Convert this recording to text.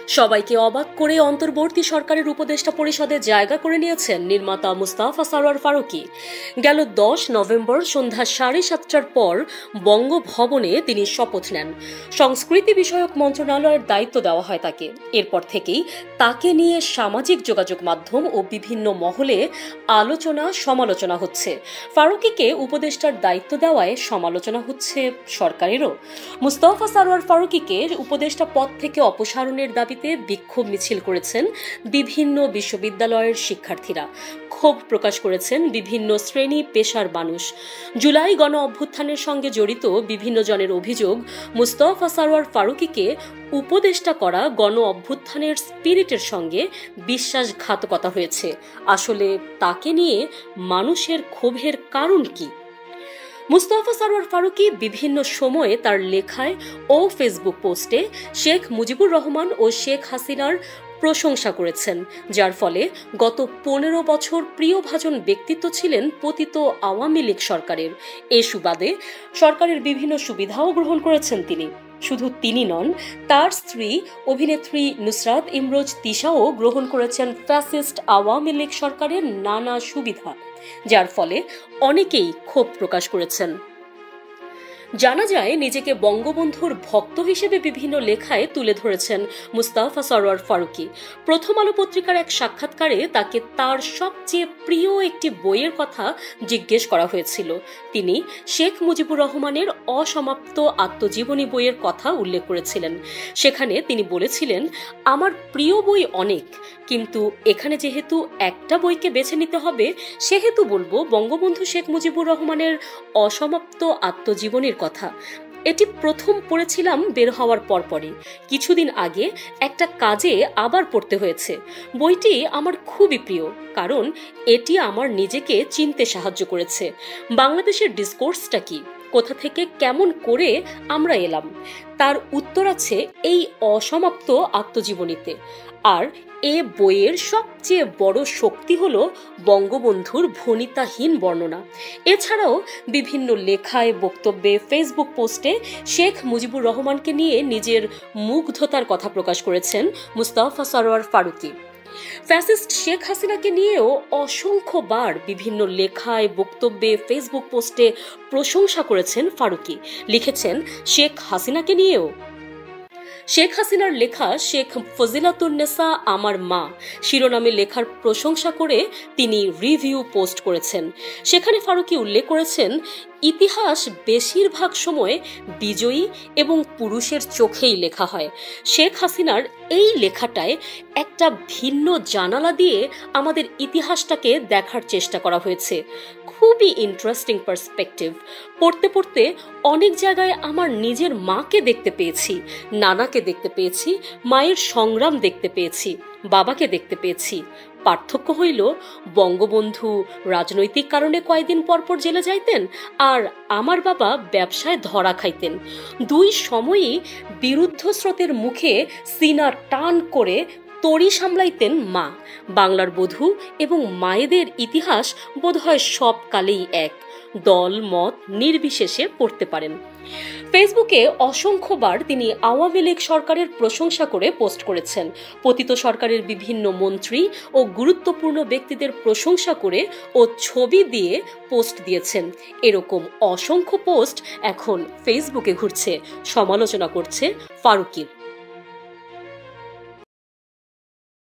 সবাইকে অবাক করে অন্তর্বর্তী সরকারের উপদেষ্টা পরিষদে জায়গা করে নিয়েছেন নির্মাতা মুস্তাফা সরোয়ার ফারুকী। গেল 10 নভেম্বর সন্ধ্যা 7:30টার পর বঙ্গভবনে তিনি শপথ নেন। সংস্কৃতি বিষয়ক মন্ত্রণালয়ের দায়িত্ব দেওয়া হয় তাকে। এরপর থেকেই তাকে নিয়ে সামাজিক যোগাযোগ মাধ্যম ও বিভিন্ন মহলে আলোচনা সমালোচনা হচ্ছে। ফারুকীকে উপদেষ্টার দায়িত্ব দেওয়ায় সমালোচনা হচ্ছে সরকারেরও। মুস্তাফা সরোয়ার ফারুকীকে উপদেষ্টা পদ থেকে অপসারণের দাবিতে বিক্ষোভ মিছিল করেছেন বিভিন্ন বিশ্ববিদ্যালয়ের শিক্ষার্থীরা। ক্ষোভ প্রকাশ করেছেন বিভিন্ন শ্রেণী পেশার মানুষ। জুলাই গণ অভ্যুত্থানের সঙ্গে জড়িত বিভিন্ন জনের অভিযোগ, মুস্তাফা সরোয়ার ফারুকীকে উপদেষ্টা করা গণ অভ্যুত্থানের স্পিরিটের সঙ্গে বিশ্বাসঘাতকতা হয়েছে। আসলে তাকে নিয়ে মানুষের ক্ষোভের কারণ কি? মুস্তাফা সরোয়ার ফারুকী বিভিন্ন সময়ে তার লেখায় ও ফেসবুক পোস্টে শেখ মুজিবুর রহমান ও শেখ হাসিনার প্রশংসা করেছেন, যার ফলে গত 15 বছর প্রিয়ভাজন ব্যক্তিত্ব ছিলেন পতিত আওয়ামী লীগ সরকারের। এ সুবাদে সরকারের বিভিন্ন সুবিধাও গ্রহণ করেছেন তিনি। শুধু তিনি নন, তার স্ত্রী অভিনেত্রী নুসরাত ইমরোজ তিশাও গ্রহণ করেছেন ফ্যাসিস্ট আওয়ামী লীগ সরকারের নানা সুবিধা, যার ফলে অনেকেই ক্ষোভ প্রকাশ করেছেন। জানা যায়, নিজেকে বঙ্গবন্ধুর ভক্ত হিসেবে বিভিন্ন লেখায় তুলে ধরেছেন মুস্তাফা সরোয়ার ফারুকী। প্রথম আলো পত্রিকার এক সাক্ষাৎকারে তাকে তার সবচেয়ে প্রিয় একটি বইয়ের কথা জিজ্ঞেস করা হয়েছিল। তিনি শেখ মুজিবুর রহমানের অসমাপ্ত আত্মজীবনী বইয়ের কথা উল্লেখ করেছিলেন। সেখানে তিনি বলেছিলেন, আমার প্রিয় বই অনেক, কিন্তু এখানে যেহেতু একটা বইকে বেছে নিতে হবে, সেহেতু বলবো বঙ্গবন্ধু শেখ মুজিবুর রহমানের অসমাপ্ত আত্মজীবনীর কথা। এটি প্রথম পড়েছিলাম বের হওয়ার পরপরই। কিছুদিন আগে একটা কাজে আবার পড়তে হয়েছে। বইটি আমার খুবই প্রিয়, কারণ এটি আমার নিজেকে চিনতে সাহায্য করেছে। বাংলাদেশের ডিসকোর্সটা কি, কোথা থেকে কেমন করে আমরা এলাম, তার উত্তর আছে এই অসমাপ্ত আত্মজীবনীতে। আর এ বইয়ের সবচেয়ে বড় শক্তি হলো বঙ্গবন্ধুর ভণিতাহীন বর্ণনা। এছাড়াও বিভিন্ন লেখায়, বক্তব্যে, ফেসবুক পোস্টে শেখ মুজিবুর রহমানকে নিয়ে নিজের মুগ্ধতার কথা প্রকাশ করেছেন মুস্তাফা সরোয়ার ফারুকী। ফ্যাসিস্ট শেখ হাসিনাকে নিয়েও অসংখ্যবার বিভিন্ন লেখায়, বক্তব্যে, ফেসবুক পোস্টে প্রশংসা করেছেন ফারুকী। লিখেছেন শেখ হাসিনাকে নিয়েও। শেখ হাসিনার লেখা শেখ ফজিলাতুন্নেসা আমার মা শিরোনামে লেখার প্রশংসা করে তিনি রিভিউ পোস্ট করেছেন। সেখানে ফারুকী উল্লেখ করেছেন, ইতিহাস বেশিরভাগ সময় বিজয়ী এবং পুরুষের চোখেই লেখা হয়। শেখ হাসিনার এই লেখাটায় একটা ভিন্ন জানালা দিয়ে আমাদের ইতিহাসটাকে দেখার চেষ্টা করা হয়েছে। খুবই ইন্টারেস্টিং পার্সপেক্টিভ। পড়তে পড়তে অনেক জায়গায় আমার নিজের মাকে দেখতে পেয়েছি, নানাকে দেখতে পেয়েছি, মায়ের সংগ্রাম দেখতে পেয়েছি, বাবাকে দেখতে পেয়েছি। পার্থক্য হইল, বঙ্গবন্ধু রাজনৈতিক কারণে কয়েকদিন পরপর জেলে যাইতেন, আর আমার বাবা ব্যবসায় ধরা খাইতেন। দুই সময়ই বিরুদ্ধ স্রোতের মুখে সিনা টান করে তরি সামলাইতেন মা। বাংলার বধূ এবং মায়েদের ইতিহাস বোধহয় সব কালেই এক। দল মত নির্বিশেষে পড়তে পারেন। ফেসবুকে অসংখ্যবার তিনি আওয়ামী লীগ সরকারের প্রশংসা করে পোস্ট করেছেন। পতিত সরকারের বিভিন্ন মন্ত্রী ও গুরুত্বপূর্ণ ব্যক্তিদের প্রশংসা করে ও ছবি দিয়ে পোস্ট দিয়েছেন। এরকম অসংখ্য পোস্ট এখন ফেসবুকে ঘুরছে, সমালোচনা করছে ফারুকী।